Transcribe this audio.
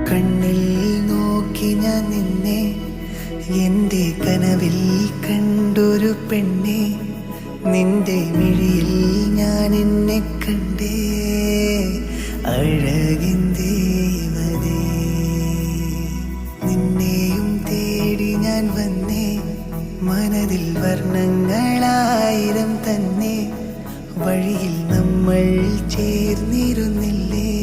കണ്ണിൽ നോക്കി ഞാൻ നിന്നെ, എൻ്റെ കനവിൽ കണ്ടൊരു പെണ്ണെ, നിന്റെ മിഴിയിൽ ഞാൻ എന്നെ കണ്ടേ, അഴകിൻ ദേവതേ. നിന്നെയും തേടി ഞാൻ വന്നേ, മനതിൽ വർണ്ണങ്ങളായിരം തന്നെ, വഴിയിൽ നമ്മൾ ചേർന്നിരുന്നില്ലേ.